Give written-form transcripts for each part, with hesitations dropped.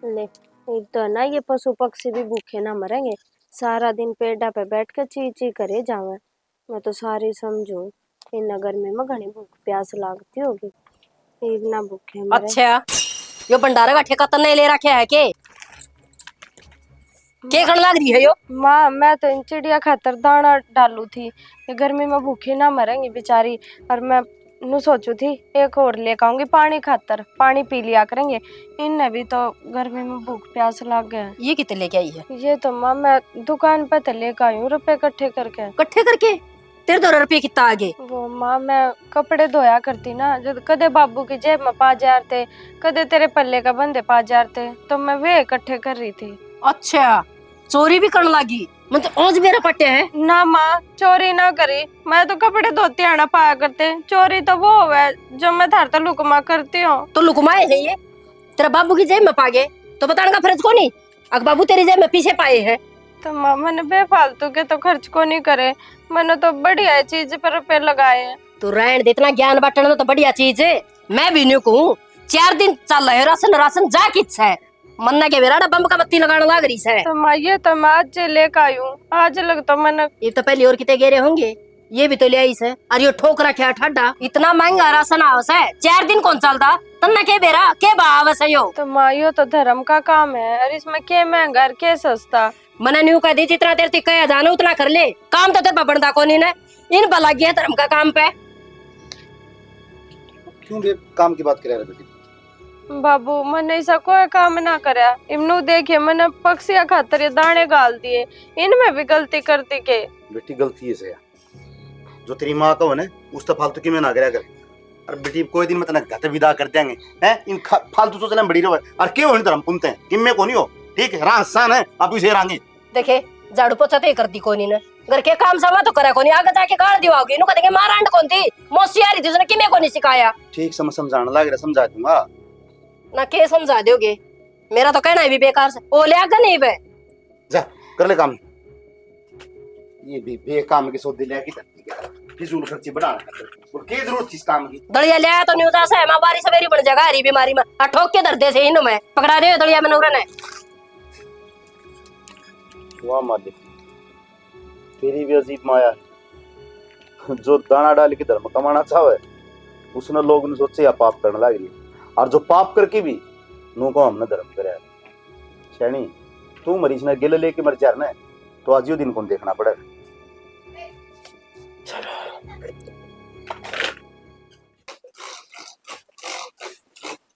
ले, एक तो है ना ये पशु पक्षी भी भूखे ना मरेंगे। सारा दिन पेड़ा पे बैठ के ची ची करे जावे। मैं तो सारी समझू इन गर्मी में घनी भूख प्यास लागती होगी। एक ना भूखे मरे। अच्छा, यो भंडारा का ठेका तन्ने ले रखे है के खण लाग रही है यो? माँ, मैं तो इन चिड़िया खातर दाना डालू थी। ये गर्मी में भूखी ना मरेंगी बेचारी। और मैं नु सोचू थी एक और लेकर आऊंगी पानी खातर, पानी पी लिया करेंगे। इनने भी तो गर्मी में भूख प्यास लग गए। ये कितने लेके आई है? ये तो माँ मैं दुकान पे तो लेकर आई हूँ रुपए इकट्ठे करके। इकट्ठे करके? तेरे 2 रुपये कितना आगे? वो माँ मैं कपड़े धोया करती ना, जब कदे बाबू की जेब में 5,000 थे, कदे तेरे पल्ले का बंदे 5,000 थे, तो मैं वे इकट्ठे कर रही थी। अच्छा, चोरी भी करने लगी? मतलब आज मेरा पट्टे है ना माँ, चोरी ना करी। मैं तो कपड़े धोते आना पाया करते। चोरी तो वो है जो मैं थार तो लुकमा करती हूँ। तो लुकमाए है ये? तेरा बाबू की जेब में पा गए तो बताने का फर्ज को नहीं? अगर बाबू तेरी जेब में पीछे पाए हैं तो माँ मैंने बेफालतू के तो खर्च को नहीं करे। मैंने तो बढ़िया चीज पर रुपए लगाए हैं। तो रहन दे, इतना ज्ञान बांटना तो बढ़िया चीज है। मैं भी नहीं कहूँ 4 दिन चल रहे राशन राशन जा किस है मन्ना के बेरा बम का बत्ती लगाने लग रही है। तो माँ ये तो मैं आज लेकर आई हूँ। आज लग तो मैंने ये तो पहले और कितने गेरे होंगे, ये भी तो ले आई से। और ये ठोक रखे ठड्डा, इतना महंगा राशन आवस है 4 दिन कौन चलता? तन्ना के बेरा के भाव है यो? तो माँ यो तो धर्म का काम है और इसमें क्या महंगा और क्या सस्ता। मना न्यू कह दी जितना देर तक कया जाना उतना कर ले। काम तो तेरे बनता को नहीं इन भला गया धर्म का काम पे। क्यों बे काम की बात कर रहे बेटी? बाबू मैंने ऐसा कोई काम ना करा। इमनु देखिए मैंने पक्षिया खातर ये दाने गाल दिए। इनमें भी गलती करती के? बेटी गलती है से जो तेरी माँ का हो ना उस तो फालतू की मैं ना करा कर। और बेटी कोई दिन में तना घर विदा कर देंगे हैं इन फालतू सोचना बड़ी रहो। और क्यों इन धर्म पुनते हैं कि मैं को नहीं हो ठीक है रासान है आप इसे रांगी देखे झाड़ू पोछा तो कर दी कोनी ने घर के काम समा तो करा कोनी आगे जाके गाड़ दिवाओगे इनु कहेंगे मारांड कौन थी मोसियारी थी उसने किमे को नहीं सिखाया। ठीक समझ समझाने लग रहा समझा दूंगा ना के समझा दोगे? मेरा तो कहना है भी बेकार से ओ ले आगे नहीं बे जा कर ले काम। ये भी बेकाम के सौदे ले की धरती के फिजूल खर्ची बढ़ाना और के जरूरत थी इस काम की? दलिया ले आया तो न्यूज़ आसा है मां बारी सवेरी बन जाएगा हरी बीमारी में आ ठोक के दर्दे से इनु में पकड़ा दे दलिया में नौरन है। वाह मालिक तेरी भी अजीब माया है। जो दाना डाल के धर्म कमाना चाहे उसने लोग ने सोचे या पाप करने लग रही और जो पाप करके भी नो को हमने धर्म करे शैनी तू मरीज ने गिल लेके मर जा रहा तो आज यो दिन कौन देखना पड़े।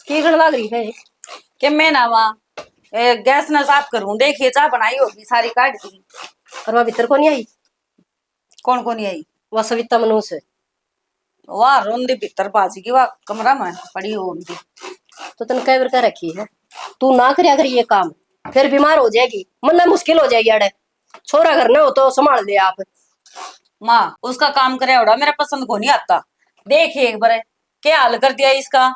की गण लग रही है कि मैं ना वहाँ गैस ना साफ करूं। देखिए चाय बनाई होगी सारी काट दी। और वह भीतर को नहीं आई? कौन कौन आई? वह सविता मनुष्य वाह रोंदी भीतर पाजी की वाह कमरा में पड़ी होगी। तो तन कई बार रखी है तू ना करे अगर ये काम फिर बीमार हो जाएगी मन मुश्किल हो जाएगी। अड़े छोरा घर हो तो संभाल ले आप। माँ उसका काम करे उड़ा मेरा पसंद को नहीं आता। देखिए एक बार क्या हाल कर दिया इसका।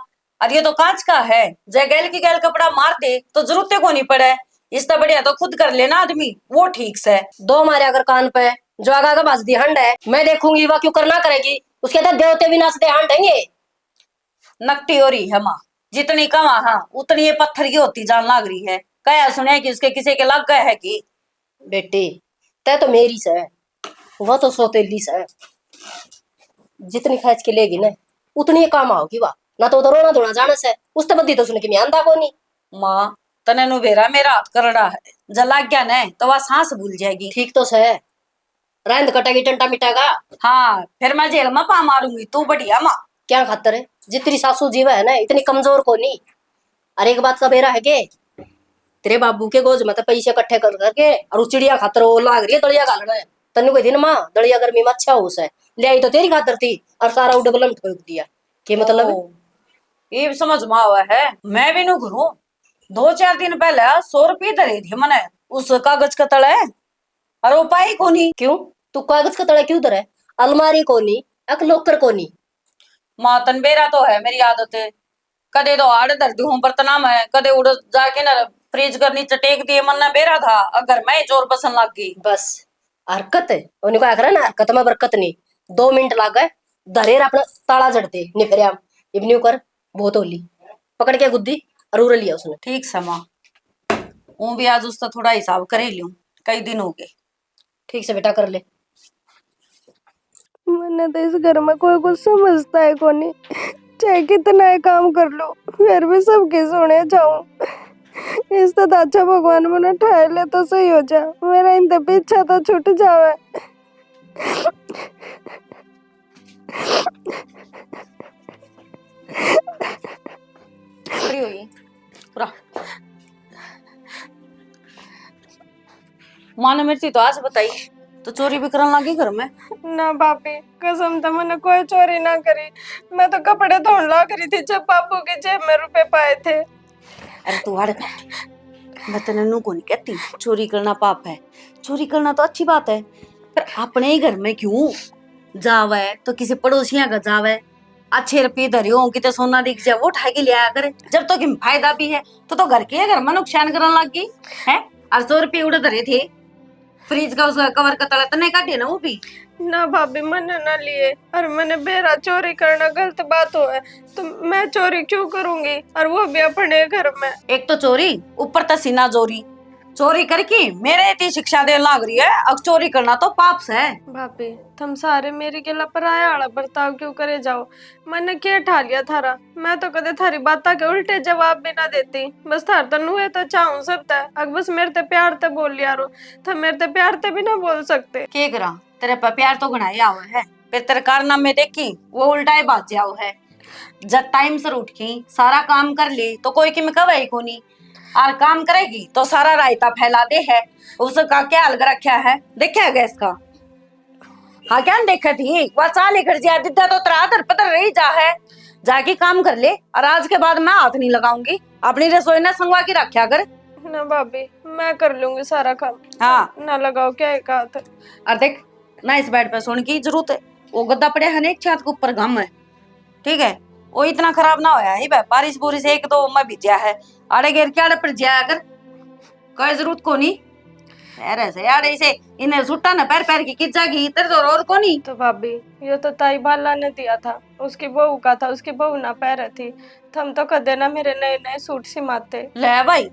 और ये तो कांच का है जय गैल की गैल कपड़ा मार दे तो जरूरत को नहीं पड़े। इसका बढ़िया तो खुद कर लेना आदमी वो ठीक से। दो मारे अगर कान पे जो आगा का बाज दी हंड है मैं देखूंगी वह क्यों करना करेगी उसके तो देवते भी नाचते हंड हैंगे। नकटी हो रही है माँ जितनी कमा हाँ उतनी ये पत्थर की होती जान लग रही है। क्या सुने कि उसके किसी के लग गए है कि? बेटी तय तो मेरी से वह तो सौतेली से जितनी खर्च के लेगी ना उतनी काम आओगी वाह ना तो रोना धोना जाने से उस तो बद्दी तो सुन के मैं आंदा को नहीं। माँ तने नु बेरा मेरा हाथ करड़ा है जला गया ने तो वह सांस भूल जाएगी। ठीक तो से रंद कटेगी टंटा मिटेगा। हाँ फिर मैं जेल में पा मारूंगी। तू बढ़िया माँ क्या खातर है जितनी सासू जीवा है ना इतनी कमजोर को नहीं। अरे एक बात का बेरा है के तेरे बाबू के गोज में तो पैसे इकट्ठे कर करके और उस चिड़िया खातर वो लाग रही है दलिया गालना है तनु कोई दिन माँ दलिया गर्मी में अच्छा हो से ले आई तो तेरी खातर थी और सारा उडबलम ठोक दिया के मतलब ये समझ में आवा है। मैं भी नु घूरू 2-4 दिन पहले 100 रुपये धरे थे मैंने उस कागज का तले और वो पाई को नहीं। क्यों तू कागज का तड़ा क्यों धरे? अलमारी को नहीं अक लोकर को नहीं। माँ तन बेरा तो है मेरी आदत है कदे तो आड़ धर दी हूँ बर्तना में कदे उड़ जाके ना फ्रिज कर नीचे टेक दिए मन बेरा था अगर मैं जोर पसंद लग गई बस हरकत है उन्हें को आखरा ना हरकत में बरकत नहीं 2 मिनट लग गए धरेर अपना ताला जड़ते निफरिया इबन्यू कर बहुत होली पकड़ के गुद्दी अरूर लिया उसने। ठीक समा वो भी आज उसका थोड़ा हिसाब कर ही लूं, कई दिन हो गए। ठीक से बेटा कर ले। मैंने तो इस घर में कोई कुछ समझता है कोनी, चाहे कितना ही काम कर लो फिर भी सबके सुने जाऊं। इससे तो अच्छा भगवान मैंने ठाए ले तो सही हो जा, मेरा इन पीछा तो छूट जावे। खड़ी हुई पूरा माँ ने मेरी तो आज बताई तो चोरी भी करने लगी घर में। ना बापी कसम तो मैंने कोई चोरी ना करी, मैं तो कपड़े धोने ला करी थी जब बापू के जेब में रुपए पाए थे। अरे तू हट बैठ, मैं तेने नू को नहीं कहती चोरी करना पाप है, चोरी करना तो अच्छी बात है, पर अपने ही घर में क्यों जावे तो किसी पड़ोसिया का जावे। अच्छे रुपये धरे हो कि तो सोना दिख जाए वो उठा के लिया कर, जब तो कि फायदा भी है तो घर के घर में नुकसान करने लग गई है। और 100 रुपये उड़े धरे थे फ्रिज का, उसका कवर का तला तने काटे ना वो भी। ना भाभी मैंने ना लिए, और मैंने बेरा चोरी करना गलत बात हो है तो मैं चोरी क्यों करूंगी, और वो भी अपने घर में। एक तो चोरी ऊपर तो सीना चोरी, चोरी करके मेरे इतनी शिक्षा देने लग रही है, अब चोरी करना तो पाप से है। भाभी तुम सारे मेरे के लापरवाही वाला बर्ताव क्यों करे जाओ, मैंने क्या ठा लिया थारा, मैं तो कदे थारी बात के उल्टे जवाब भी ना देती, बस थार तो नुए तो चाहूं सकता है, अब बस मेरे ते प्यार ते बोल लिया रो, तो मेरे ते प्यार ते भी ना बोल सकते। के करा तेरे पर प्यार तो घनाई आओ है, फिर तेरे कारनामे देखी वो उल्टा ही बात जाओ है। जब टाइम से उठ की सारा काम कर ली तो कोई की में कवे को नहीं, और काम करेगी तो सारा रायता फैला दे है। उसका क्या अलग रखा है देखा गैस का, हाँ क्या देखा थी वह चाल कर दिया दिद्दा तो तरा दर पतर रही जा है, जाके काम कर ले, और आज के बाद मैं हाथ नहीं लगाऊंगी, अपनी रसोई ना संगवा के रखा कर। ना भाभी मैं कर लूंगी सारा काम, हाँ ना लगाओ क्या एक हाथ। और देख ना इस बेड पे सोने की जरूरत है, वो गद्दा पड़े है एक छत के ऊपर गम है, ठीक है वो इतना खराब ना होया ही बारिश बुरिश एक दो मैं भिजा है, आड़े गिर के आड़े पर जाया कर, कोई जरूरत को नहीं। ऐसे आड़े इसे इन्हें सुट्टा ना पैर पैर की किच्चागी तेरे तो और को नहीं। तो भाभी ये तो ताई बाला ने दिया था, उसकी बहू का था, उसकी बहू ना पैर थी, थम तो कदे ना मेरे नए नए सूट सिमाते। ले भाई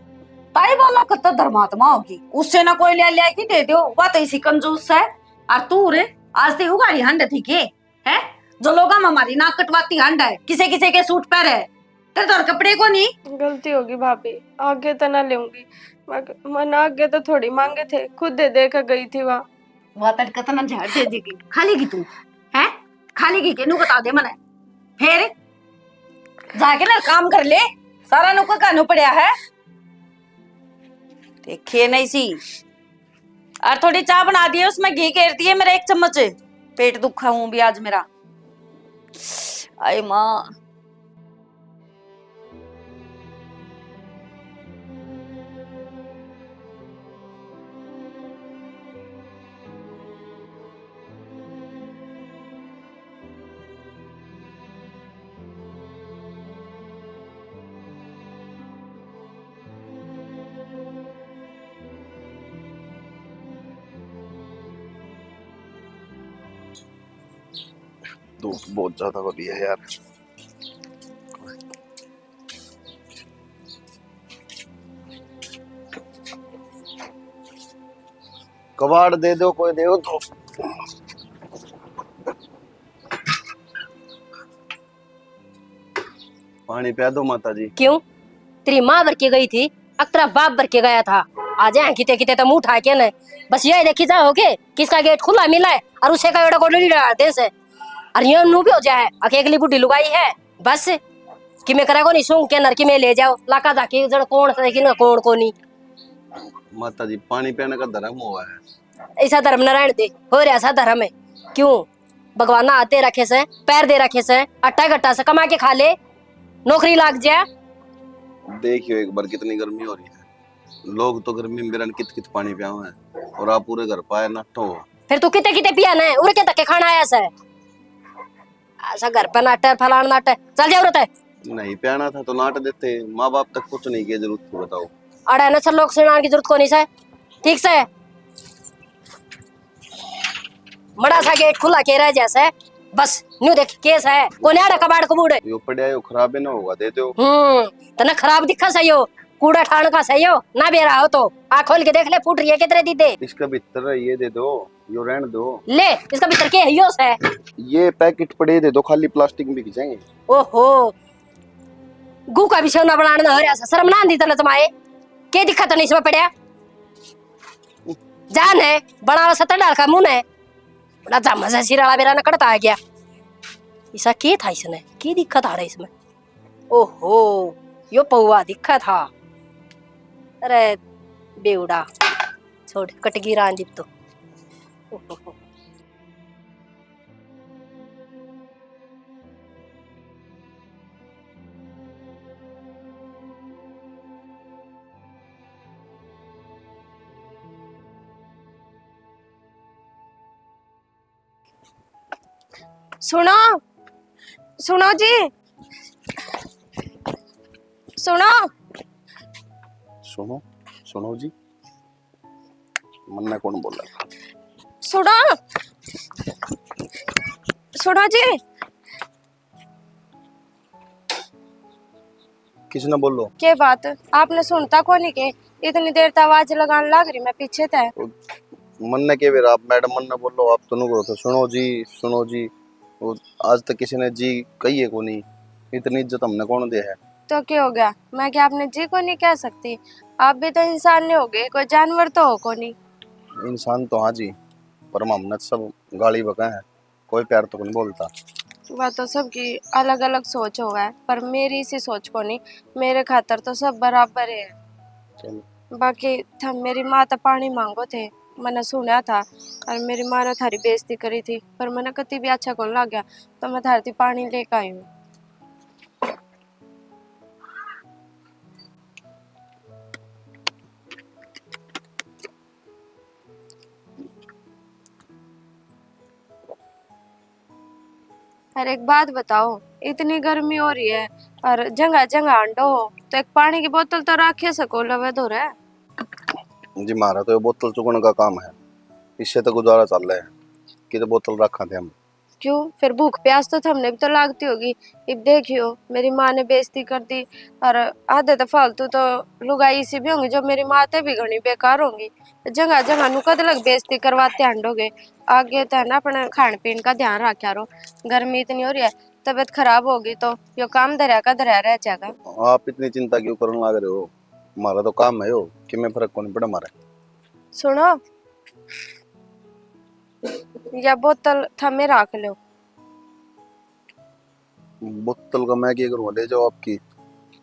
ताई वाला कत्ता धर्मात्मा होगी, उससे ना कोई ले के दे दो, बात ऐसी कंजूस है। और तू रे आज ते उगाड़ी हंड थी के है, जो लोग हमारी नाक कटवाती हंड है, किसे किसे के सूट पैर है, तेरे तो कपड़े को नहीं। गलती होगी भाभी, आगे तो ना लूंगी, मन आगे तो थोड़ी मांगे थे, खुद दे दे कर गई थी वहाँ। वह तड़का तो ना झाड़ दे देगी, खालेगी तू है, खालेगी के नू बता दे मने, फिर जाके ना काम कर ले, सारा नुका कानू पड़या है देखिए नहीं सी। और थोड़ी चाय बना दी है उसमें घी घेर दिए मेरा 1 चम्मच, पेट दुखा हूं भी आज मेरा, आई माँ। धूप बहुत ज्यादा हो रही है यार। कबाड़ दे दो कोई दे तो। पानी पिया दो माता जी। क्यों तेरी माँ भर के गई थी, अक्तरा बाप भर के गया था, आ जाए किते किते तो मुंह उठा के न, बस ये देखी जाओ के किसका गेट खुला मिला है और उसे का एड़ा कोडली डालते से, और ये नू भी हो जाए अकेली बुढ़ी लुगाई है, बस कि मैं करेगो नहीं सूंघ के नर की में ले जाओ लाका जाके जड़ कौन सा कि ना कौन को नहीं। माता जी पानी पीने का धर्म हुआ है, ऐसा धर्म नारायण दे हो रहा ऐसा धर्म है क्यों, भगवान आते रखे से पैर दे रखे से, अट्टा गट्टा से कमा के खा ले, नौकरी लाग जाए। देखियो एक बार कितनी गर्मी हो रही है, लोग तो गर्मी में बेरन कित कित पानी पिया हुए हैं और आप पूरे घर पाए ना तो। फिर तू किते किते पिया ना उरे के तक खाना आया से, ऐसा घर पर नाटे फलाना नाटे चल जाओ रहता है। नहीं पियाना था तो नाट देते, माँ बाप तक कुछ नहीं की जरूरत थी बताओ। अरे ना सर लोग सुनाने की जरूरत को नहीं से, ठीक से बड़ा सा गेट खुला के रह जैसे, बस न्यू देख केस है कोने आड़ा कबाड़ को बूढ़े यो पड़िया यो खराब ही ना होगा दे दो। तना खराब दिखा सही हो, कूड़ा ठाण का सही हो ना बेरा हो तो आँख खोल के देख ले, फूट रही है कितने दी दे। इसका भीतर ये दे दो, यो रहने दो। ले इसका भीतर के है योस है। ये पैकेट पड़े दे दो, खाली प्लास्टिक में बिक जाएंगे। ओहो गु का भी सोना बनाना हो रहा है, शर्म ना आंदी तले तुम्हारे, के दिक्कत नहीं इसमें पड़या। जान है बड़ा सत्तर डाल का मुंह है, बड़ा जामा से सिराला बेरा न कड़ता आ गया। ऐसा के था इसने, के दिक्कत आ रहा है इसमें। ओहो यो पौवा दिक्कत था। अरे बेउड़ा छोड़ कटगी रांदीप तो। ओहो सुनो सुनो जी, सुनो सुनो सुनो जी, मन्ना कौन बोल रहा है? सुनो सुनो जी। किसी ने बोलो के बात आपने सुनता कौन के, इतनी देर तक आवाज लगाने लग रही, मैं पीछे था। मन्ना के बेरा, आप मैडम मन्ना बोलो, आप तो नहीं करो तो सुनो जी सुनो जी। वो आज तक किसी ने जी कही है को नहीं, इतनी इज्जत हमने कौन दे है। तो क्या हो गया, मैं क्या आपने जी को नहीं कह सकती? आप भी तो इंसान नहीं हो गए, कोई जानवर तो हो को नहीं। इंसान तो हाँ जी, पर हमने सब गाली बका है, कोई प्यार तो नहीं बोलता। वह तो सबकी अलग अलग सोच हो है, पर मेरी इसी सोच को नहीं, मेरे खातर तो सब बराबर है। चलो बाकी थम मेरी माँ तो पानी मांगो थे, मैंने सुना था, और मेरी माँ ने थारी बेइज्जती करी थी, पर मैंने कति भी अच्छा कौन लग गया, तो मैं थारती पानी लेकर आई हूँ। और एक बात बताओ, इतनी गर्मी हो रही है और जगह जगह अंडो हो, तो एक पानी की बोतल तो रखे सको लवे दो रे। जी, हमारा तो ये बोतल चुगने का काम है, इससे तो गुजारा चल रहा है कि तो बोतल रखा थे हम। क्यों, फिर भूख प्यास तो थमने भी तो लागती होगी। अब देखियो मेरी माँ ने बेइज्जती कर दी, और आधे तो फालतू तो लुगाई इसी भी होंगी जो मेरी माँ ते भी घनी बेकार होंगी। जगह जगह नु कद लग बेइज्जती करवाते हंडोगे। आगे तो है ना अपने खान पीन का ध्यान रखा रो, गर्मी इतनी हो रही है, तबीयत खराब होगी तो यो काम धरिया का धरिया रह जाएगा। आप इतनी चिंता क्यों करने लग रहे हो, हमारा तो काम है यो कि मैं फर्क कौन पड़ा हमारा। सुनो, या बोतल थमे रख लो। बोतल का मैं क्या करूँगा, ले जाओ आपकी।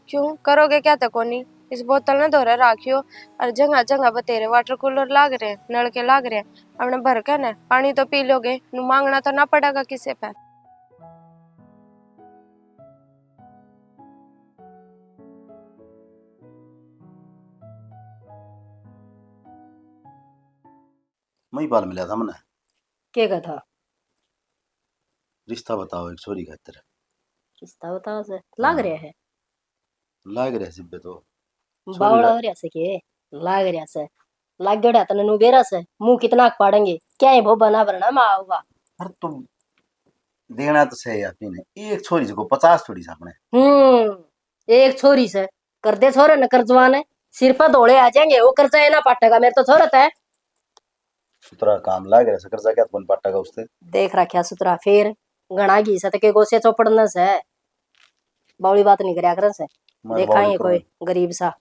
क्यों करोगे क्या तको नहीं, इस बोतल ने धोरा राखियो, और जगह जगह बतेरे वाटर कूलर लाग रहे, नल के लाग रहे, अपने भर के ना पानी तो पी लोगे, नु मांगना तो ना पड़ेगा किसी पे। मैं बाल मिला था मैंने, के कथा रिश्ता बताओ एक छोरी खातिर। किस्ता बताओ से लाग रहा है, लाग रहे सिब्बे तो बावड़ा हो रहा से के लाग रहा से, लाग गड़ा तने नु बेरा से मुंह कितना पाड़ेंगे, क्या है भो बना भरना मा होगा। अरे तुम देना तो सही आपी ने, एक छोरी को 50 थोड़ी सा अपने। एक छोरी से कर दे छोरा न कर जवान है, सिर पर दौड़े आ जाएंगे, वो कर्जा है ना पाटेगा, मेरे तो छोरत है। सुतरा काम लाग रहा से कर्जा क्या कौन पाटेगा उससे। देख रखा सुतरा फिर गणा घी से के गोसे चौपड़ने से बावली बात नहीं करया करन से। देखाएंगे कोई गरीब सा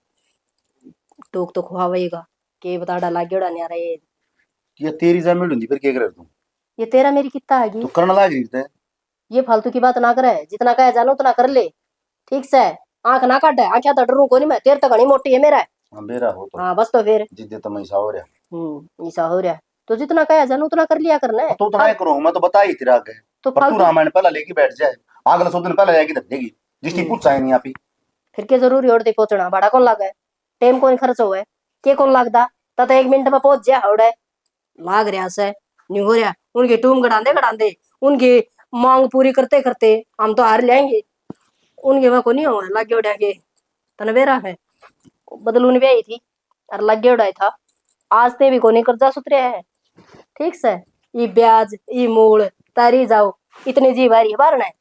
टूक तो खुआवेगा के बता डाला गेड़ा नहीं आ रहा ये तेरी जमीन हुंदी फिर क्या करे तू, ये तेरा मेरी कितना हैगी। तू करना लाग रही थे। ये फालतू की बात ना करे, जितना कहे जानो उतना कर ले, ठीक से आंख ना काटे, आंखें तो डरू को नहीं मैं, तेरे तो घनी मोटी है मेरा। हाँ मेरा हो तो हाँ बस तो फिर जिद्दे तो मैं ऐसा हो रहा। ऐसा हो रहा है तो जितना कहे जानो उतना कर लिया करना है। तो उतना करूँ मैं तो बता ही तेरा आगे, तो पर तू रामायण पहला लेके बैठ जाए, अगला 100 दिन पहले जाएगी धर देगी जिसकी पूछ चाहे नहीं आपी। फिर के जरूरी होड़ते पहुंचना, भाड़ा कौन लागे, टाइम कौन खर्च हुआ है, के कौन लागदा, तब 1 मिनट में पहुंच जा हौड़े लाग रहा से नहीं हो रहा। उनके टूम गड़ांदे उनकी मांग पूरी करते करते हम तो हार जाएंगे, उनके वहां को नहीं हो लागे उड़ा के तने बेरा है बदलून भी आई थी और लगे उड़ाई था, आज ते भी कोनी कर्जा सुतरे है, ठीक से ये ब्याज ये मूल तारी जाओ इतनी जी बारी बारना है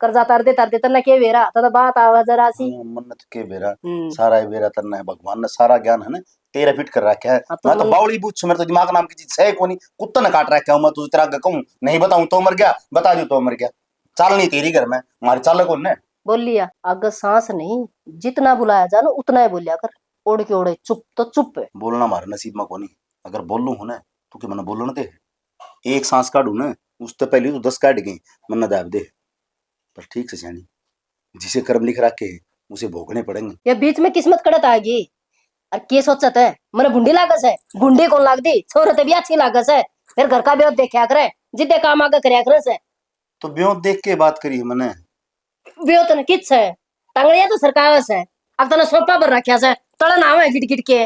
कर्जा तरते तन्ने के बेरा तो बात आवा जरा सी। मन्नत के बेरा हम्म। सारा ये बेरा तरना है, भगवान ने सारा ज्ञान है ना तेरा फिट कर रखा है। हाँ, तो मैं तो बावली बूझ मेरे तो दिमाग नाम की चीज है कोनी, कुत्ता ने काट रखा हूं मैं, तुझे तेरा आगे कहूं नहीं बताऊं तो मर गया, बता दूं तो मर गया। चाल नहीं तेरी घर में, हमारे चाल कौन ने बोल लिया अगर सांस नहीं, जितना बुलाया जानो उतना ही बोलिया कर, ओढ़ के ओढ़े चुप तो चुप है। बोलना हमारे नसीब में कोनी। अगर बोलूं हूं ना तो कि मैंने बोलना दे, एक सांस काटू ना उससे पहले तो 10 काट गई, मन्ना दाब दे। पर ठीक से जानी, जिसे कर्म लिख रखे है उसे भोगने पड़ेंगे। ये बीच में किस्मत कड़त आएगी। और के सोचत है मैंने भुंडी लागस है, भुंडी कौन लाग दी, छोरते भी अच्छी लागस है, फिर घर का भी देखा करे, जितने काम आगे करया करे से। तो ब्यों देख के बात करी है मैंने। भी तो किच है, टंगड़िया तो सरकावस है, अब तने सोफा पर रखा से, तड़न आवे गिट गिट के।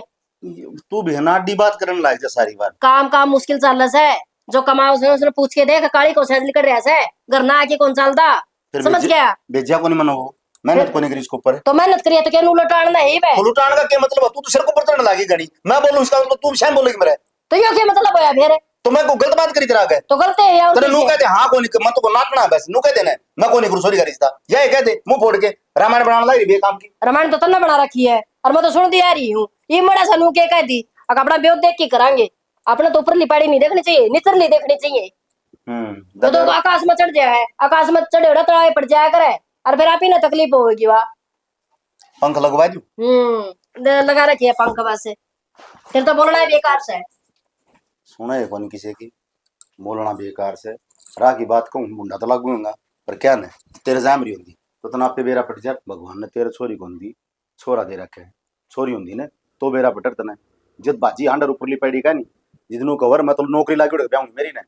तू भी नाडी बात करने लायक जा सारी बार। काम मुश्किल चल रहा है, जो कमाओ से उसने पूछ के देख काली को शायद निकल रहा है, घर ना आके कौन चलता, फिर समझ गया। भेजा को नहीं मनो हो, मेहनत को नहीं करी इसके ऊपर। तो मेहनत करिए तो क्या उलटाना है बे। उलटाने का क्या मतलब है? तू तो सिर को ऊपर चढ़ने लगी गणी, मैं बोलूं इसका मतलब तू शैम बोलेगी मेरे। तो ये क्या मतलब होया फिर? तो मैं को गलत बात करी तेरा आगे तो गलत है यार। तेरे नु कहते हां कोनी मत को नाटना बस नु कहते ने मैं कोनी गुरु सोरी करीस्ता ये कहते मुंह फोड़ के रामायण बनाने लगी बे काम की। रामायण तो तन्ने बना रखी है और मैं तो सुन दिया रही हूं, ये मड़ा सनु के कह दी अब अपना ब्योत देख के करांगे, अपने तो ऊपर लिपाड़ी नहीं देखनी चाहिए, नीचे नहीं देखनी चाहिए। तो आकाश में चढ़ जाए, आकाश में चढ़े उड़ा तड़ाए पड़ जाया करे और फिर आप ही ना तकलीफ होगी। वाह पंख लगवा दू। लगा रखी है पंख वैसे, फिर तो बोलना है बेकार से। सुना है कौन किसी की बोलना बेकार से, राह की बात कहूं मुंडा तो लगूंगा पर क्या ने तेरे जामरी होंगी तो तना पे बेरा पट जा। भगवान ने तेरे छोरी को दी छोरा दे रखे है, छोरी होंगी ने तो बेरा पटर तना जब बाजी हांडर ऊपर पड़ी का नहीं जितनू कवर मैं तो नौकरी लाके उड़ ब्याऊंगी मेरी ने।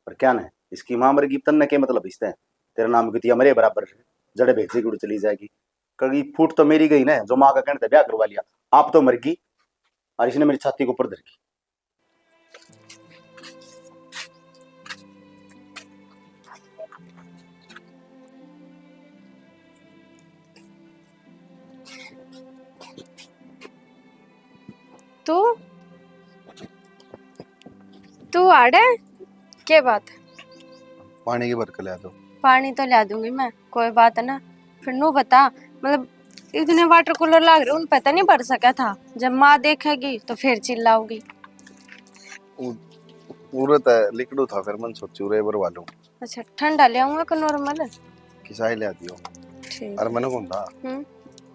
पर क्या ने इसकी मां मरेगी तन ने के मतलब इसते तेरे नाम की मरे बराबर जड़े भेजे की उड़ चली जाएगी। कभी फूट तो मेरी गई ना, जो माँ का कहने ब्याह करवा लिया आप तो मर गई और इसने मेरी छाती को ऊपर धर की। तू तू आड़े क्या बात है? पानी की बरकत ला दो। पानी तो ला दूंगी मैं, कोई बात है ना। फिर नू बता मतलब इतने वाटर कूलर लग रहे उन पता नहीं भर सका था, जब माँ देखेगी तो फिर चिल्लाओगी। पूरत है लिकड़ू था फिर मन सोची उरे भरवा लूं। अच्छा ठंडा ले आऊंगा कि नॉर्मल? किसाई ले आती हो। ठीक। अरे मैंने कौन था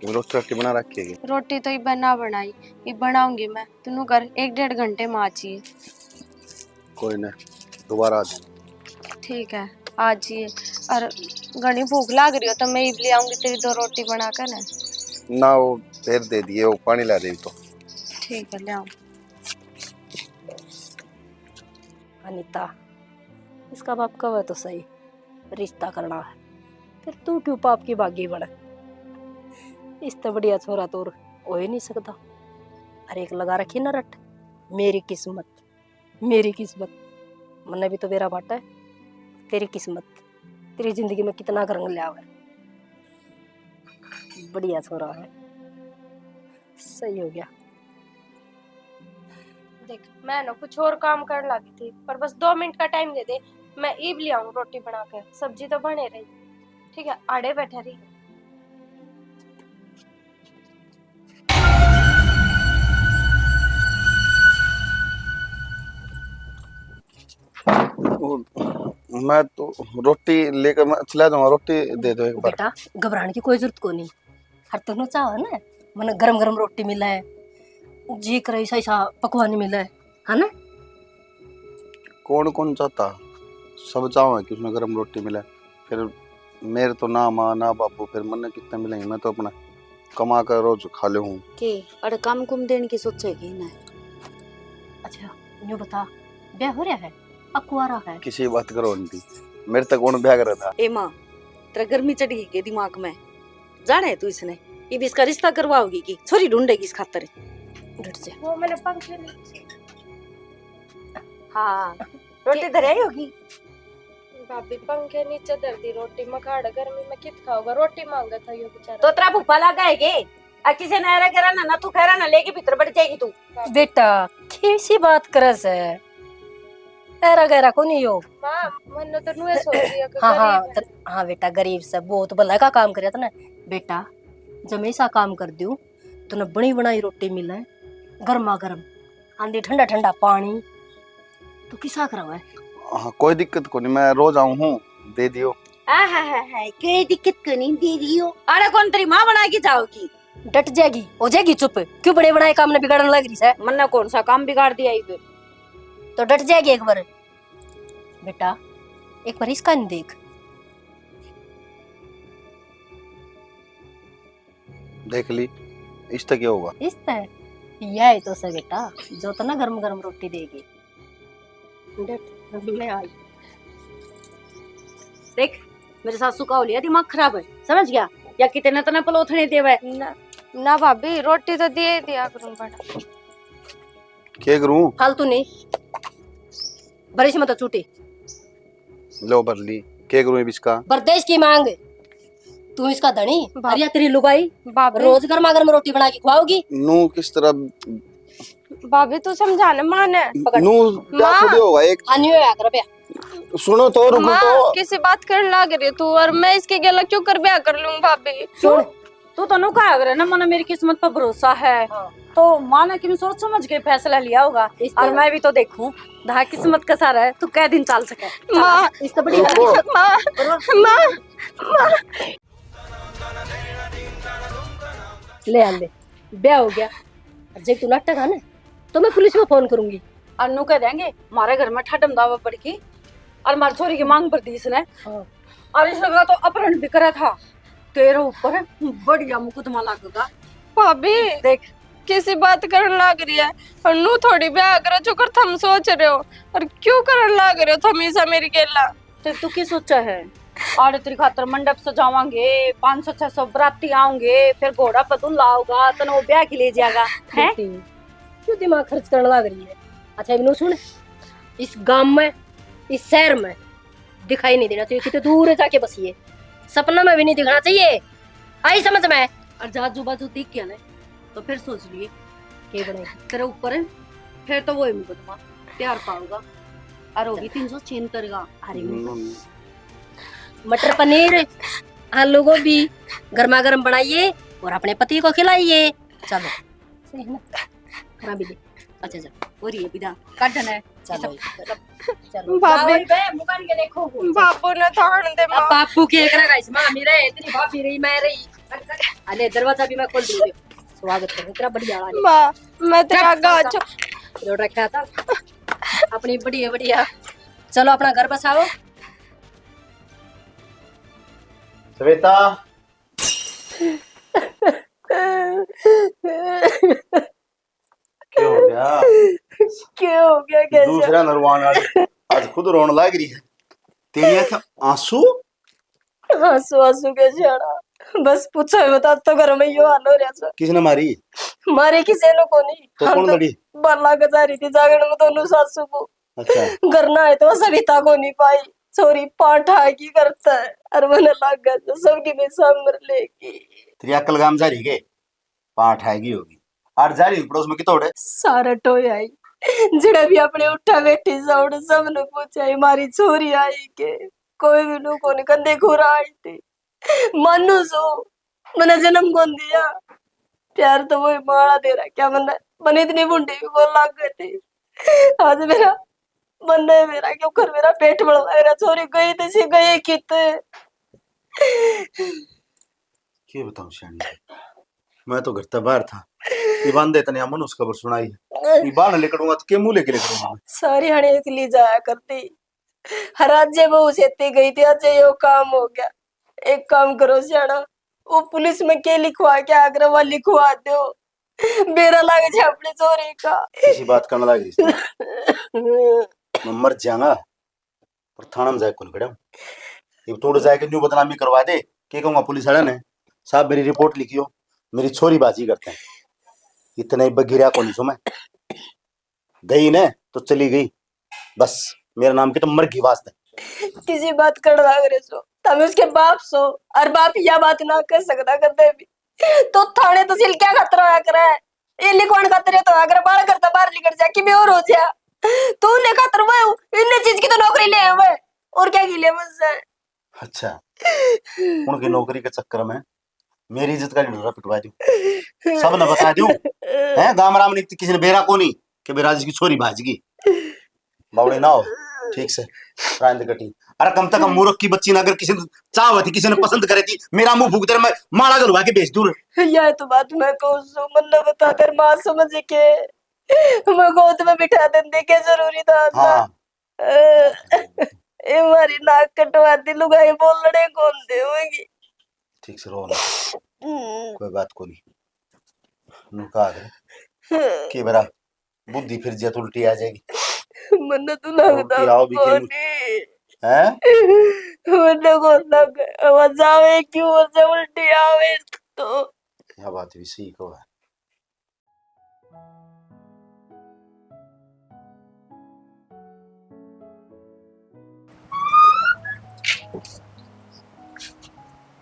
तुम रोटी रोटी बना रखी है? रोटी तो ये बना बनाई ये बनाऊंगी मैं, तू कर 1-1.5 घंटे में आ चाहिए। कोई ना दोबारा आ जाऊंगा। ठीक है आ जाइए। और घनी भूख लग रही हो तो मैं ले आऊंगी तेरी 2 रोटी बना कर ना। ना वो फिर दे दिए, वो पानी ला दे तो। ठीक है ले आऊं। अनीता इसका बाप कब है तो सही, रिश्ता करना है फिर तू क्यों पाप की बागी बने। इस तो बढ़िया छोरा तोर हो ही नहीं सकता। अरे एक लगा रखी ना रट, मेरी किस्मत मेरी किस्मत, मैंने भी तो बेरा बांटा है, तेरी किस्मत तेरी जिंदगी में कितना रंग लिया है। बढ़िया छोरा है, सही हो गया। देख मैं ना कुछ और काम कर लगी थी पर बस 2 मिनट का टाइम दे दे, मैं ईब ले आऊं रोटी बना कर, सब्जी तो बने रही। ठीक है आड़े बैठा रही। मैं तो रोटी लेकर मैं चला जाऊंगा, रोटी दे दो एक बार। बेटा घबराने की कोई जरूरत को नहीं, हर तक चाह ना मैंने गरम गरम रोटी मिला है, जी कर ऐसा ऐसा पकवान मिला है ना। कौन कौन चाहता, सब चाहो है कि उसमें गरम रोटी मिले। फिर मेरे तो ना माँ ना बापू, फिर मन कितने मिलेंगे, मैं तो अपना कमा कर रोज खा ले हूँ। के अरे काम कुम देने की सोचेगी ना। अच्छा यूँ बता ब्याह हो रहा है अकुआरा है? किसी बात करो आंटी, मेरे तक कौन ब्याह कर था। ए माँ तेरा गर्मी चढ़ी है के दिमाग में, जाने है तू इसने ये भी इसका रिश्ता करवाओगी की छोरी ढूंढेगी इस खातर। डट से वो मैंने पंखे नीचे। हाँ रोटी धर आई होगी। भाभी पंखे नीचे धर दी रोटी, मखाड़ गर्मी में कित खाओगा, रोटी मांगा था ये बेचारा। तो तेरा भूपा लगा है के आ किसे नहरा करा ना तू खैरा ना लेके भीतर बढ़ जाएगी तू। बेटा कैसी बात करस है, ऐरा गैरा को नहीं हो। माँ मन तो नुए सोच रही है कि हाँ हाँ गरीब है। हाँ बेटा, गरीब से बहुत भला का काम करे ना बेटा। जब ऐसा काम कर दूं तो न बनी बनाई रोटी मिले, गर्मा गर्म, आंधी ठंडा ठंडा पानी, तो किसा करवा है। हाँ कोई दिक्कत को नहीं, मैं रोज आऊँ हूँ, दे दियो। कोई दिक्कत को नहीं, दे रही हो। अरे कौन तेरी माँ बना के जाओगी? डट जाएगी, हो जाएगी चुप। क्यों बड़े बनाए काम ने बिगाड़ने लग रही है? मन ने कौन सा काम बिगाड़ दिया इधर? तो डट जाएगी एक बार। बेटा एक बार इसका नहीं देख। देख ली, इस तक क्या होगा? इस तरह यह है तो से बेटा, जो तो ना गरम गरम रोटी देगी। डट, अभी मैं आई। देख मेरे सासू का होलिया दिमाग खराब है, समझ गया? या कितने तना पलोथने देवे। ना ना भाभी, रोटी तो दे दिया करूँ बड़ा। क्या करूँ? फालतू नहीं, बरिश मत छूटी। लो भर ली, क्या करूँ इसका? बरदेश की मांग, तू इसका धनी और या तेरी लुगाई भाभी रोज गर्मा गर्म रोटी बना के खवाओगी। नू किस तरह? भाभी तू समझाने माने। नू क्या माँ। थोड़ी होगा एक? आनी हो या कृपया। सुनो तो, रुको माँ तो। किसी बात करने लग रही है तू, और मैं इसके गला क्यों कर ब्याह कर लूं भाभी? सुन, तू तो नु कहा अगर ना मन मेरी किस्मत पर भरोसा है, हाँ। तो माँ ने क्यों सोच समझ के फैसला लिया होगा। इस और तरह- मैं भी तो देखूं धा किस्मत का सारा है, तू कै दिन चाल सके। माँ इस तो बड़ी रुको। माँ माँ ले आ ले, ब्याह हो गया। और जब तू नाटक है ना तो मैं पुलिस में फोन करूंगी। और नु कह देंगे हमारे घर में ठडम दावा पड़ की और हमारी छोरी की मांग पर दी इसने, हाँ। और इस लगा तो अपहरण भी करा था। तेरे ऊपर बढ़िया मुकदमा लगेगा। भाभी देख किसी बात करने लग रही है, और नू थोड़ी ब्याह करो जो कर थम सोच रहे हो, और क्यों करने लग रहे हो थम ऐसा मेरी गेला? तो तू क्या सोचा है? और तेरी खातर मंडप सजावांगे, 500-600 बराती आऊंगे, फिर घोड़ा पर दूल्हा होगा, तने वो ब्याह के लिए जाएगा है। बेटी, क्यों दिमाग खर्च करने लग रही है? अच्छा इब्नू सुन, इस गांव में, इस शहर में दिखाई नहीं देना चाहिए, कितने दूर है जाके बसिए, सपना में भी नहीं दिखना चाहिए। आई समझ में? और जाजू बाजू दिख गया ना तो फिर सोच लिए के बने तेरे ऊपर है, फिर तो वो ही मुकदमा प्यार पाऊंगा और वो भी 376 का। अरे मटर पनीर, आलू गोभी गर्मा गर्म बनाइए और अपने पति को खिलाइए। चलो सही है ना? खा भी दे। अच्छा चल, और ये विदा काटन है। चलो चलो। भाभी मुकान के देखो बापू ने थान दे अब माँ। बापू के एक गाइस मामी रहे, इतनी भाभी रही, मैं रही। अरे दरवाजा भी मैं खोल दूंगी। स्वागत करूं तेरा बढ़िया वाले। माँ मैं तेरा गाज जो रखा था अपनी बढ़िया बढ़िया। चलो अपना घर बसाओ। श्वेता, क्या हो गया? क्या हो गया? कैसे? दूसरा नरवान आज खुद रोने लग रही है। तेरी आंखें आंसू? आंसू आंसू कैसे आना? बस पूछो बता तो घर में यो हाल हो रहा था। किसने मारी? मारे किसी ने को नहीं। तो कौन लड़ी? बल्ला गजा रही थी जागरण में दोनों सासू को। अच्छा, घर ना है तो सविता को नहीं पाई, छोरी पाठा की करता है और मैंने लग गया तो सबकी भी समर लेगी। तेरी अक्ल गाम जा रही है? पाठ आएगी होगी। आज जा रही पड़ोस में कितोड़े? सारा टोय आई जिड़ा भी अपने उठा बैठी साउड सब ने पूछा हमारी छोरी आई के, कोई भी नु कोनी कंधे घुरा आई थी। मनु सो मैंने जन्म कौन दिया, प्यार तो वही माड़ा दे रहा क्या मैंने इतनी बुंडी भी बोल लग गई थी। आज मेरा मन है मेरा क्यों कर मेरा पेट बढ़ रहा, छोरी गई थी सी गई किते। क्या बताऊं श्यानी, मैं तो घर से बाहर था। ये बांधे तने अमन उस खबर सुनाई है। ये बाहर लेकड़ूंगा तो के मुंह लेके लेकड़ूंगा? सारी हणे इसलिए जाया करती, हर आज बहू सेती गई थी, आज यो काम हो गया। एक काम करो सियाना, वो पुलिस में के लिखवा के आग्रह लिखवा दो, बेरा लागे छे अपने चोरी का। किसी बात करने लग रही मैं मर जाऊंगा और थाना में जाए कौन खड़ा ये तोड़ जाए के न्यू बदनामी करवा दे। के कहूंगा पुलिस वाला ने साहब मेरी रिपोर्ट लिखियो, मेरी छोरी बाजी करते हैं। इतना ही बगिरा कौन सो मैं गई ने तो चली गई, बस मेरा नाम के तो मर गई वास्ते। किसी बात कर लाग रहे सो तुम उसके बाप सो, और बाप यह बात ना कर सकता कदे भी। तो थाने तो सिल क्या खतरा होया करे, ये लिखवान खातर तो अगर बाहर करता बाहर निकल जा कि और हो जा। तूने खातर मैं इन चीज की तो नौकरी ले आया मैं, और क्या की ले मुझसे। अच्छा, उनकी नौकरी के चक्कर में मेरी इज्जत का ढिंढोरा पिटवा दूं, सब न बता दूं हैं। गांव राम ने किसी ने बेरा को नहीं कि बेरा जिसकी छोरी भाजगी बावड़े ना हो ठीक से रांद कटी। अरे कम से कम मूर्ख की बच्ची ना अगर किसी ने चाह थी, किसी ने पसंद करे थी, मेरा मुंह फूक दे मैं माला गलवा के बेच दूं। यह तो बात मैं कहूँ सो मन न बता कर माँ समझ के मैं गोद में बिठा देने के जरूरी था ना। हाँ ये हमारी नाक कटवा दी लुगाई बोलने कौन दे होगी। ठीक से रो ना, कोई बात को नहीं। नुका के बेरा बुद्धि फिर जे उल्टी आ जाएगी। मन तो लगता उल्टी आओ भी के कोनी हैं। मन को लग जावे क्यों से उल्टी आवे तो। क्या बात भी सही को है।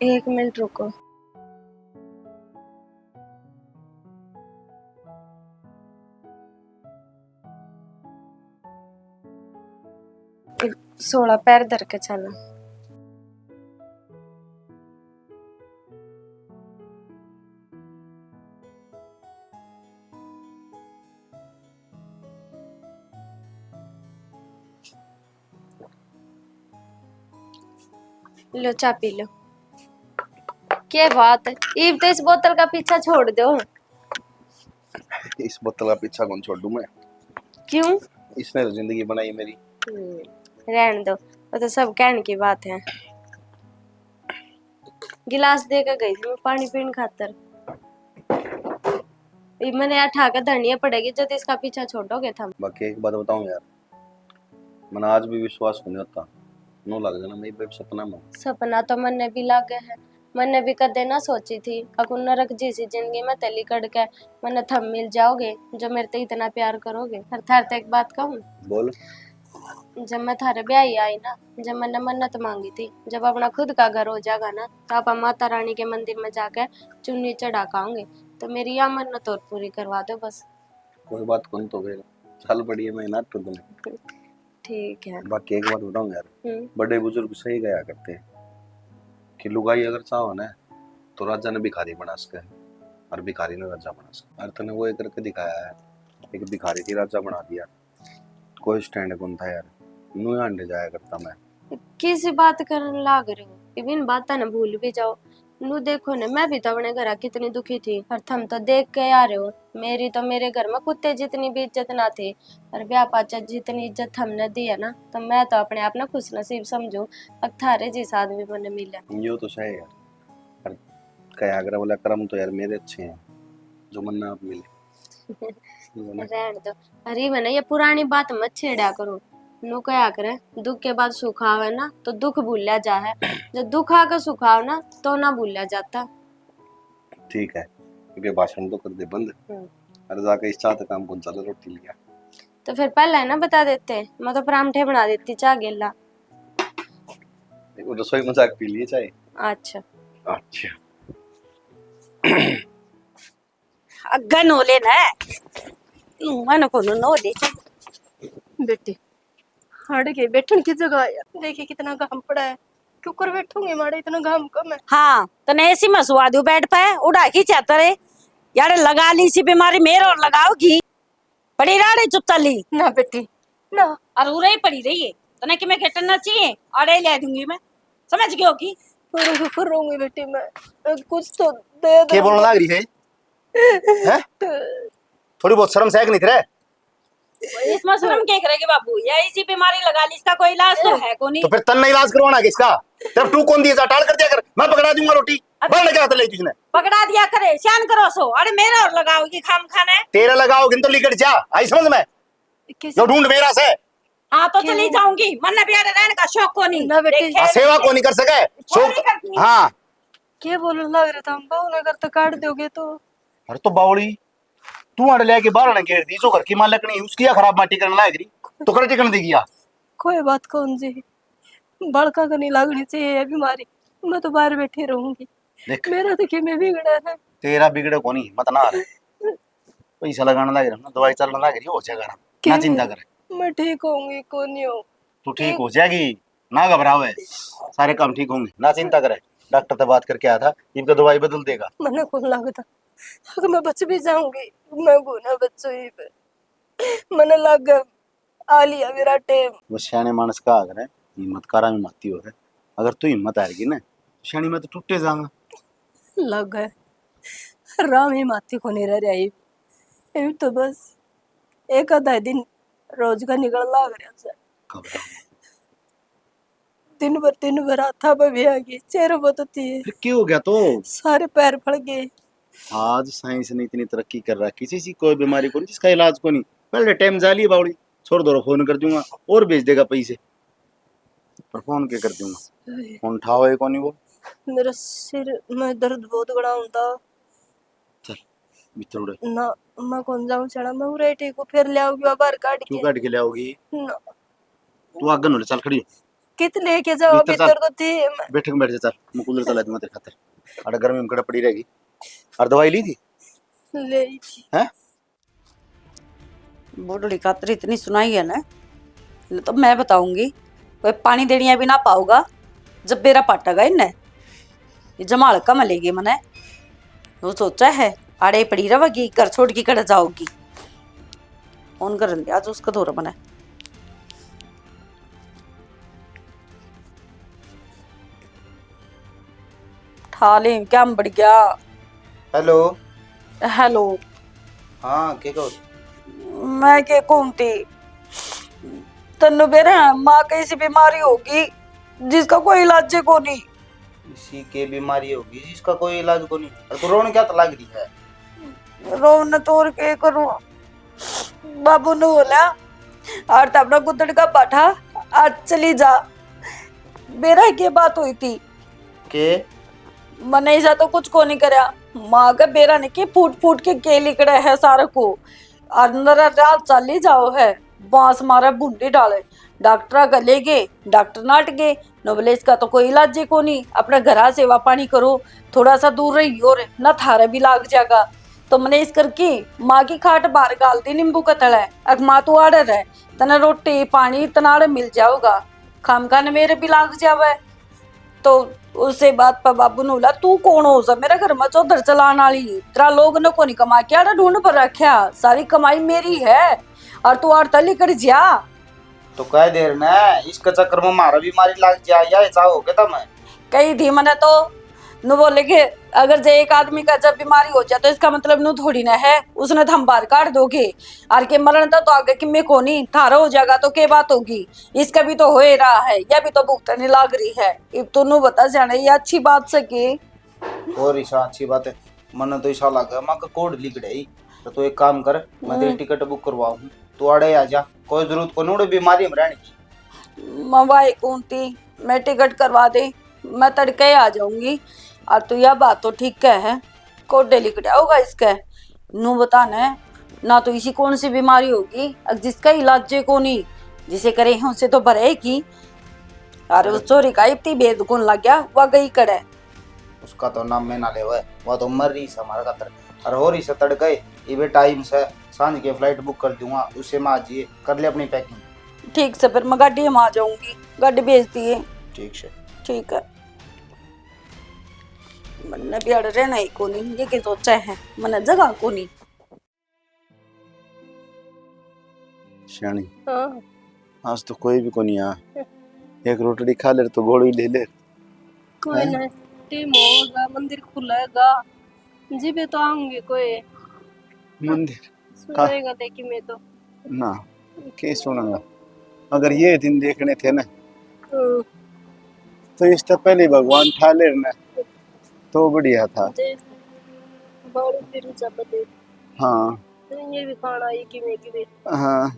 एक मिनट रुको। सोलह पैर धर के चला। लो चा पी लो। क्या बात है, इब तो इस बोतल का पीछा छोड़ दो। इस बोतल का पीछा कौन छोड़ दूं मैं? क्यों? इसने तो जिंदगी बनाई मेरी। रहने दो, वो तो सब कहने की बात है। गिलास देकर गई थी मैं पानी पीने खातर। ये मैंने यहाँ ठाकर धरनी पड़ेगी जब इसका पीछा छोड़ोगे थम। बाकी एक बात बताऊं यार, मैंने आज भी विश्वास नहीं होता नो लग जाना मेरी बेब सपना में। सपना तो मन ने भी लागे है, मन ने भी कदे ना सोची थी अकुन नरक जैसी जिंदगी में तली कड़ के मन थम मिल जाओगे जो मेरे ते इतना प्यार करोगे। हर थार ते एक बात कहूँ, बोल। जब मैं थारे ब्याह आई ना, जब मैंने मन्नत मांगी थी जब अपना खुद का घर हो जाएगा ना तो आप माता रानी के मंदिर में जाकर चुन्नी चढ़ा खाओगे, तो मेरी यह मन्नत और पूरी करवा दो बस। कोई बात कौन तो फिर चल पड़ी है मैं ना तो तुम्हें। ठीक है। बाकी एक बात बताऊं यार, बड़े बुजुर्ग सही गया करते हैं कि लुगाई अगर चाहो ना तो राजा ने भिखारी बना सके और भिखारी ने राजा बना सके। और तूने वो एक करके दिखाया है, एक भिखारी की राजा बना दिया। कोई स्टैंड कौन था यार, नू अंडे जाया करता मैं। किसी बात करने लाग रहे हो, इन बात ना भूल भी जाओ। नू देखो ना, मैं भी तो अपने घर कितनी दुखी थी और थम तो देख के आ रहे हो। मेरी तो मेरे घर में कुत्ते जितनी भी इज्जत ना थी और ब्याह पाचा जितनी इज्जत हमने दी है ना, तो मैं तो अपने आप ना खुश नसीब समझू अब थारे जिस आदमी मैंने मिला। यो तो सही यार, पर कया करे बोला कर्म तो यार मेरे अच्छे हैं जो मन ना मिले। रहने दो, अरे मैंने ये पुरानी बात मत छेड़ा करो। नु क्या करे, दुख के बाद सुख आवे ना तो दुख भूला जा है, जब दुख आकर सुख आवे ना तो ना भूला जाता। ठीक है, क्योंकि भाषण तो कर दे बंद। अरे जाके इस चाह काम कौन चला रोटी लिया तो फिर पहले है ना बता देते, मैं तो परांठे बना देती चाह गेला। वो रसोई मजाक पी लिए चाहे। अच्छा अच्छा अग्गन हो लेना मन को नो दे बेटी हट गए, बैठने की जगह है। देखिए कितना घाम पड़ा है, क्यों कर बैठूंगी मारे, इतना घाम कम है। हाँ तने ऐसी मसवा दू बैठ पाए उड़ा की चाहता रे यार लगा ली सी बीमारी मेरे और लगाओगी पड़ी राड़े चुपचाली ना बेटी ना। और उरे ही पड़ी रही है तने कि मैं घटना चाहिए अड़े ले दूंगी मैं, समझ गई होगी। कर रहूंगी बेटी मैं, कुछ तो दे दो। क्या बोलने लग रही है? हैं? थोड़ी बहुत शर्म सहक नहीं थे। इसमें शर्म क्या करेगी बाबू, या इसी बीमारी लगा ली इसका कोई इलाज तो है को नहीं। तो फिर तन्ना इलाज करवाना किसका? तब तू कौन दिया टाल कर दिया कर, मैं पकड़ा दूंगा रोटी। बढ़ने क्या ले तुझने पकड़ा दिया करे शान करो सो, अरे मेरा और लगाओगी खाम खाने तेरा लगाओगे तो लिकट जा आई समझ में, जो ढूंढ मेरा से। हाँ तो चली जाऊंगी, मन भी रहने का शौक को नहीं ना बेटी, सेवा को नहीं कर सके शौक। हाँ क्या बोलने लग रहे थे हम, बहु अगर तो काट दोगे तो। अरे तो बावड़ी तू अड़ लेके बाहर न घेर दी, जो घर की मां लकड़ी उसकी खराब माटी करने लायक रही तो कर टिकन देगी या? कोई बात कौन जी, बड़का का नहीं लगनी चाहिए ये बीमारी, मैं तो बाहर बैठी रहूंगी। मेरा तो क्या मैं बिगड़ा है। तेरा बिगड़े को नहीं मत ना पैसा लगाने लग रहा ना, दवाई चलने लग रही हो जाएगा ना चिंता करे। मैं ठीक होंगी को नहीं हो। तू ठीक हो जाएगी, ना घबरावे, सारे काम ठीक होंगे, ना चिंता करे। डॉक्टर से बात करके आया था, इनका दवाई बदल देगा। मैंने को लगता अगर मैं बच भी जाऊंगी मैं गुना बच्चों ही पे मैंने लग आ लिया मेरा टेम। वो सियाने मानस का अगर है हिम्मत कारा में माती हो है, अगर तू हिम्मत आएगी ना सियानी में तो टूटे जाऊंगा। लग गए राम ही माथी को नहीं रह रही तो बस एक आधा दिन रोज का निकल लाग रहा से दिन भर हाथा पे भी आ गई चेहरे बहुत होती है फिर क्यों हो गया तो? सारे पैर फड़ गए। आज साइंस ने इतनी तरक्की कर रहा है, किसी सी कोई बीमारी को नहीं जिसका इलाज को नहीं। पहले टाइम जाली बावड़ी छोड़ दो, फोन कर दूंगा और भेज देगा पैसे, पर फोन के कर दूंगा, फोन उठाओ है कौन वो। मेरा सिर में दर्द बहुत बड़ा होता चल भीतर उड़े। ना मैं कौन जाऊं चढ़ा मैं उरे ठीक को फिर ले आओगी बाहर काट क्यों के काट के ले आओगी? ना, तू आगे न चल, खड़ी हो, कित लेके जाओ भीतर भीतर चल। तो थी मैं बैठ के बैठ जा, चल मैं कूलर चला दूंगा तेरे खातिर। अरे गर्मी में कड़ा पड़ी रहेगी। और दवाई ली थी ले थी। हैं? बूढ़ी खातर इतनी सुनाई है ना, तो मैं बताऊंगी कोई पानी देनिया भी ना पाऊगा जब मेरा पाटेगा इन्हें, ये जमाल का मलेगी मने। वो सोचा है आड़े पड़ी रहेगी, घर छोड़ के कड़ जाओगी। फोन कर दिया आज उसका दौरा बना। ठाले क्या बढ़ गया। हेलो। हेलो। हाँ के कहो? मैं के घूमती तन्नू बेरा माँ कैसी बीमारी होगी जिसका कोई इलाज को नहीं। इसी के बीमारी होगी जिसका कोई इलाज को नहीं। और तो रोने क्या लग रही है? रोन तोड़ के करूं बाबू ने बोला और तब अपना गुदड़ का पाठा आज चली जा। मेरा के बात हुई थी के मैंने ऐसा तो कुछ को नहीं करा। माँ का बेरा ने के फूट फूट के लिकड़े है सारे को अंदर रात चली जाओ है बांस मारा बूंदी डाले डॉक्टर का ले गए डॉक्टर नाट गए नोबले इसका तो कोई इलाज ही को नहीं। अपने घर सेवा पानी करो थोड़ा सा दूर रही और न थारा भी लाग जाएगा। तो मैंने इस करके माँ की खाट बाहर गाल दी नींबू का तला अग माँ तू आड़े रहे तना रोटी पानी तनाड़े मिल जाओगा खाम खाने मेरे भी लाग जावे। तो उससे बात पर बाबू ने बोला तू कौन हो सा मेरे घर में चौधर चलाने वाली तेरा लोग ने को नहीं कमा के आड़ा ढूंढ पर रखा सारी कमाई मेरी है और तू आड़ तली कर जा। तो कह देर ना इसके चक्कर में मारा बीमारी लग जाए या ऐसा हो गया था मैं कही थी मैंने तो नु बोले कि अगर जे एक आदमी का जब बीमारी हो जाए तो इसका मतलब नु थोड़ी ना है उसने तो हम बाहर काट दोगे और के मरण तो आगे कि मैं को नहीं थारा हो जाएगा तो क्या बात होगी। इसका भी तो हो ही रहा है या भी तो भुगतने लाग रही है अब तो नु बता जाने ये अच्छी बात सके और ईशा अच्छी बात है। मन तो ईशा लगा माँ का कोड लिख रही तो एक काम कर मैं तेरी टिकट बुक करवाऊँ तू अड़े आ जा कोई जरूरत को नहीं बीमारी में रहने की। मवाई कौनती मैं टिकट करवा दे मैं तड़के आ जाऊंगी और तू यह बात तो ठीक है कोडे लिख दिया होगा इसका नू बताना ना तो इसी कौन सी बीमारी होगी जिसका इलाज को नहीं जिसे करे हैं उसे तो भरे की अरे उस चोरी का इतनी बेद कौन लग गया वह गई कड़े उसका तो नाम में ना ले वह तो मर रही है हमारा खातर और हो रही से तड़के ये टाइम से सांझ के फ्लाइट बुक कर दूंगा उससे मैं आज ये कर ले अपनी पैकिंग। ठीक से फिर मैं गाड़ी में आ जाऊंगी गाड़ी भेज दिए। ठीक है ठीक है मैंने भी अड़ रहना ही को नहीं ये क्या सोचा है मैंने जगह को नहीं। सियानी हाँ आज तो कोई भी को नहीं आ, एक रोटी खा ले तो गोली ले ले। कोई नहीं टीम होगा मंदिर खुलेगा जी भी तो आऊंगी कोई मंदिर सुनेगा देखी मैं तो ना क्या सुनूंगा, अगर ये दिन देखने थे ना तो इससे पहले भगवान ठा लेना तो बढ़िया था। बाड़ू फिर चपते हाँ ये भी खाना ये कि मैं कि भी हाँ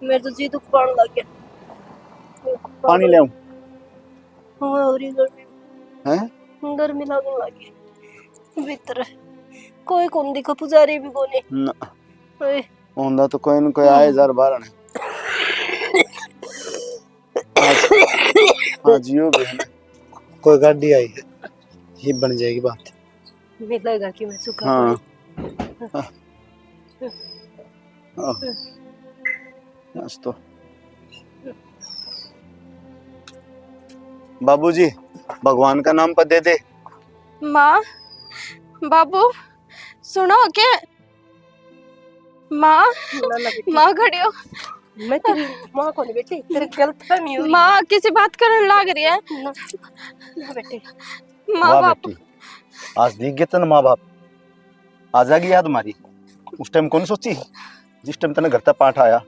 मेरे तो जी दुख पान लग गया पानी ले आऊं? हाँ और ये हैं गर्मी लगने लगी भीतर कोई कौन दिखा पुजारी भी कोने ना ओए होंदा तो कोई न कोई आए जार बारण आज यो भी है ना कोई गाड़ी आई है ये बन जाएगी बात। मिलेगा कि मैं चुका हाँ बस तो बाबूजी भगवान का नाम पर दे दे। माँ बाबू सुनो के माँ माँ खड़ी हो। मैं तेरी माँ को नहीं बेटी, तेरी गलतफहमी हो रही माँ किसी बात करने लग रही है। है ना। ना बेटी, माँ वाह बापू बेटी, आज दिख गए तन माँ बाप। आ जाएगी याद हमारी। उस टाइम कौन सोची जिस टाइम तने घर तक पाठ आया।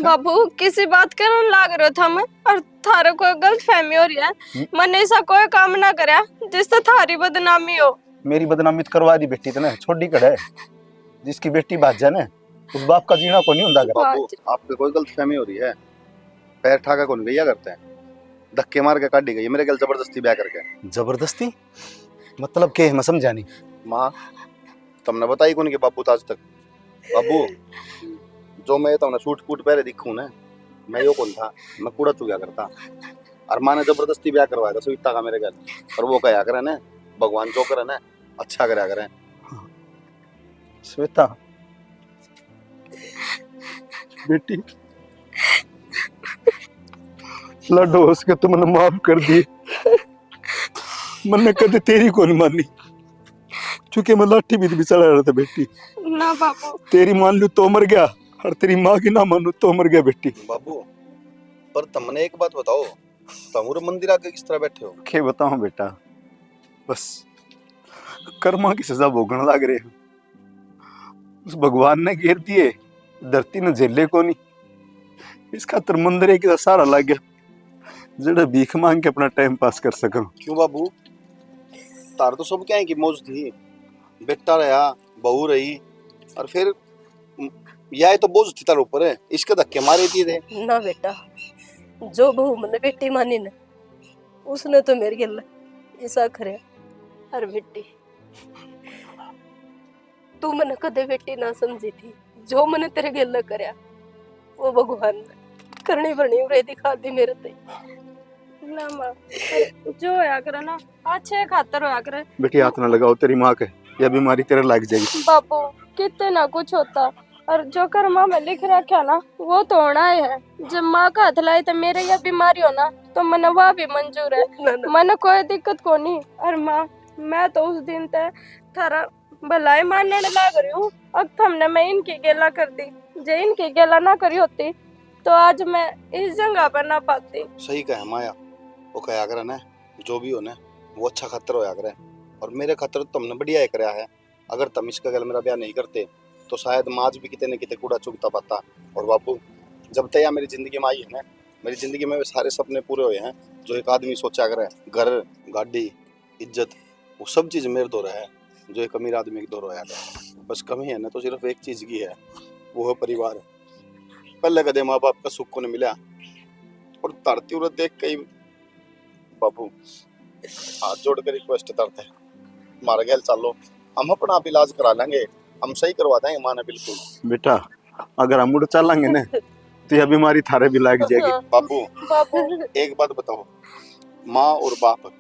बाबू किसी बात करने लग रहे थे मैं, और थारे कोई गलत फहमी हो रही है। मैंने ऐसा कोई काम ना करा जिससे थारी बदनामी हो। मेरी बदनामी तो करवा दी बेटी तने, छोड़ी कड़े। जिसकी बेटी बाज जाए ना उस बाप का जीना को नहीं होता। बाबू आपके कोई गलतफहमी हो रही है। पैर ठाका कौन गैया करते हैं, धक्के मार के काटी गई मेरे गल जबरदस्ती ब्याह करके। जबरदस्ती मतलब के मैं समझा नहीं। माँ तुमने बताई कौन के बाबू आज तक। बाबू जो मैं तुमने सूट कूट पहले दिखूं ना, मैं यो कौन था, मैं कूड़ा चुगया करता। और माँ ने जबरदस्ती ब्याह करवाया था सुविता का मेरे गल। और वो कहा करे ना भगवान जो करे ना अच्छा करा करे। श्वेता बेटी लड्डू उसके तुमने माफ कर दी। मैंने कदे तेरी को नहीं मानी, क्योंकि मैं लाठी भी चला रहा था बेटी। ना बाबू तेरी मान लू तो मर गया, और तेरी माँ की ना मानू तो मर गया बेटी। बाबू पर तुमने एक बात बताओ, तुम मंदिर आके किस तरह बैठे हो। क्या बताऊं बेटा, बस कर्मा की सजा भोगने लग रहे हो। उस भगवान ने घेर दिए, धरती ने झेले को नहीं। इस खातर मंदिर एक सारा लग गया जड़ा भीख मांग के अपना टाइम पास कर सकूं। क्यों बाबू, तार तो सब क्या है कि मौज थी, बेटा रहा, बहू रही, और फिर यह तो बोझ थी तार ऊपर है, इसके धक्के मारे दिए थे ना बेटा, जो बहू मैंने बेटी मानी ना उसने तो मेरे गल ऐसा करे। अरे बेटी तू मैंने कदे बेटी ना समझी थी, जो मैंने तेरे गल करया वो भगवान ने करनी बनी उरे दिखा दी मेरे ते। ना माँ जो होया करे ना अच्छे खातर होया करे। बेटी हाथ ना लगाओ, तेरी माँ के यह बीमारी तेरे लग जाएगी। बाबू कितने ना कुछ होता, और जो कर्मा में लिख रखा ना वो तो होना ही है। जब माँ का हाथ लाई तो मेरे ये बीमारी हो ना तो मन वह भी मंजूर है, मन कोई दिक्कत को नहीं। और माँ मैं तो उस दिन ते थारा भलाई मानने लग रही हूँ। अब हमने मैं इनकी गेला कर दी, जो इनकी गेला ना करी होती तो आज मैं इस जगह पर ना पाती। सही कहा माया, वो कहा करे ना जो भी हो ना वो अच्छा खातर होया करे, और मेरे खातर तो तुमने बढ़िया ही कराया है। अगर तुम इसका गल मेरा ब्याह नहीं करते तो शायद मैं आज भी कितने न कितने कूड़ा चुगता पाता। और बाबू जब तक मेरी जिंदगी में आई है ना, मेरी जिंदगी में सारे सपने पूरे हुए हैं जो एक आदमी सोचा करे। घर गाड़ी इज्जत वो सब चीज मेरे दौर है जो एक अमीर आदमी के दौर होया था। बस कमी है ना तो सिर्फ एक चीज की है, वो है परिवार। पहले कदे माँ बाप का सुख को नहीं मिला, और धरती उड़त देख कई बाबू हाथ जोड़कर रिक्वेस्ट करते हैं, मारा गैल चलो हम अपना आप इलाज करा लेंगे, हम सही करवा देंगे माँ ने। बिल्कुल बेटा, अगर हम उड़ चलेंगे ना तो यह बीमारी थारे भी लग जाएगी। बाबू एक बात बताओ, माँ और बाप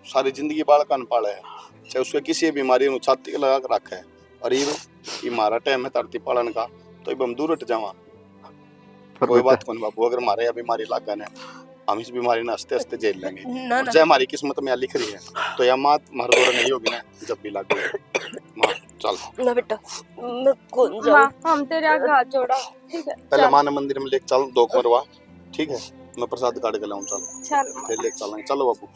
सारी जिंदगी बालका न पाले है, चाहे उसके किसी बीमारी में छाती लगा कर रखा है। और ये हमारा टाइम है धरती पालन का, तो अब हम दूर हट जावा। कोई बात कौन बाबू, अगर हमारे यहाँ बीमारी लागा ना हम इस बीमारी ने हंसते हंसते झेल लेंगे। ना चाहे हमारी किस्मत में लिख रही है तो यह माँ हमारे दौरा नहीं होगी ना जब भी लागू। माँ चल ना बेटा, मैं कौन माँ जाऊं। हम तेरे आगे हाथ जोड़ा, ठीक है पहले चल। माँ ने मंदिर में लेके चल, दो मरवा, ठीक है मैं प्रसाद काट के लाऊं। चल चल फिर लेके चलेंगे, चलो बाबू।